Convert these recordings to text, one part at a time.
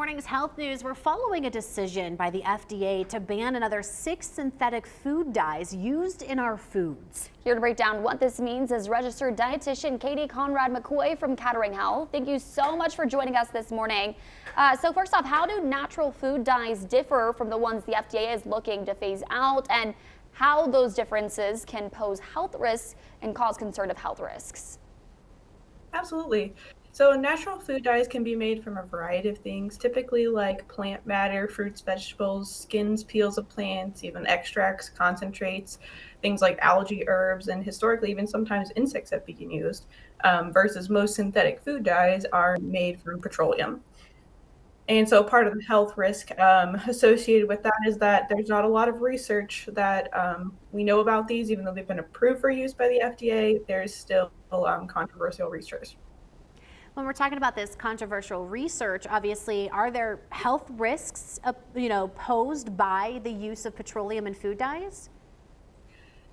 morning's health news, we're following a decision by the FDA to ban another 6 synthetic food dyes used in our foods. Here to break down what this means is registered dietitian Katie Conrad-McCoy from Kettering Health. Thank you so much for joining us this morning. So first off, how do natural food dyes differ from the ones the FDA is looking to phase out, and how those differences can pose health risks and cause concern of health risks? Absolutely. So natural food dyes can be made from a variety of things, typically like plant matter, fruits, vegetables, skins, peels of plants, even extracts, concentrates, things like algae, herbs, and historically even sometimes insects have been used, versus most synthetic food dyes are made from petroleum. And so part of the health risk associated with that is that there's not a lot of research that we know about these, even though they've been approved for use by the FDA, there's still controversial research. When we're talking about this controversial research, obviously, are there health risks, posed by the use of petroleum in food dyes?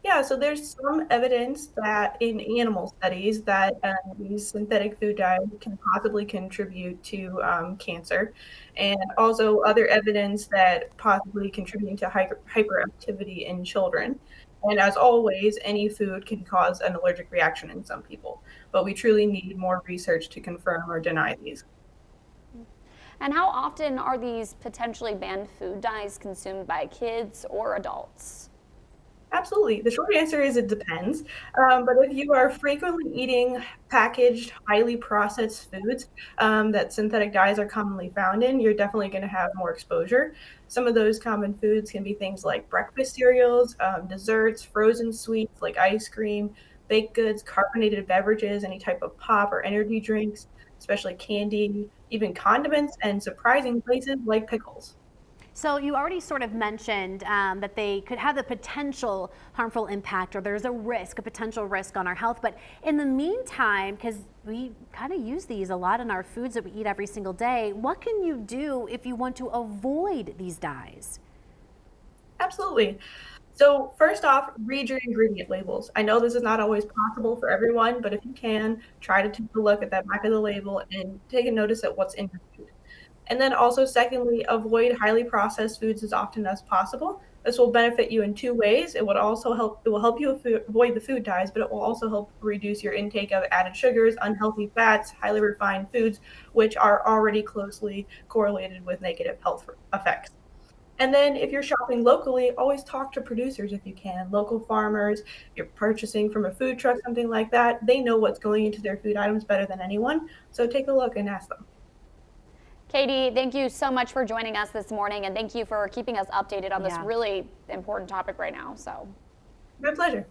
Yeah, so there's some evidence that in animal studies that these synthetic food dyes can possibly contribute to cancer, and also other evidence that possibly contributing to hyperactivity in children. And as always, any food can cause an allergic reaction in some people, but we truly need more research to confirm or deny these. And how often are these potentially banned food dyes consumed by kids or adults? Absolutely. The short answer is it depends. But if you are frequently eating packaged, highly processed foods that synthetic dyes are commonly found in, you're definitely going to have more exposure. Some of those common foods can be things like breakfast cereals, desserts, frozen sweets like ice cream, baked goods, carbonated beverages, any type of pop or energy drinks, especially candy, even condiments, and surprising places like pickles. So you already sort of mentioned that they could have the potential harmful impact, or there's a potential risk on our health. But in the meantime, because we kind of use these a lot in our foods that we eat every single day, what can you do if you want to avoid these dyes? Absolutely. So first off, read your ingredient labels. I know this is not always possible for everyone, but if you can, try to take a look at that back of the label and take a notice at what's in your food. And then also secondly, avoid highly processed foods as often as possible. This will benefit you in two ways. It will help you avoid the food dyes, but it will also help reduce your intake of added sugars, unhealthy fats, highly refined foods, which are already closely correlated with negative health effects. And then if you're shopping locally, always talk to producers if you can. Local farmers, if you're purchasing from a food truck, something like that, they know what's going into their food items better than anyone. So take a look and ask them. Katie, thank you so much for joining us this morning, and thank you for keeping us updated on this really important topic right now. My pleasure.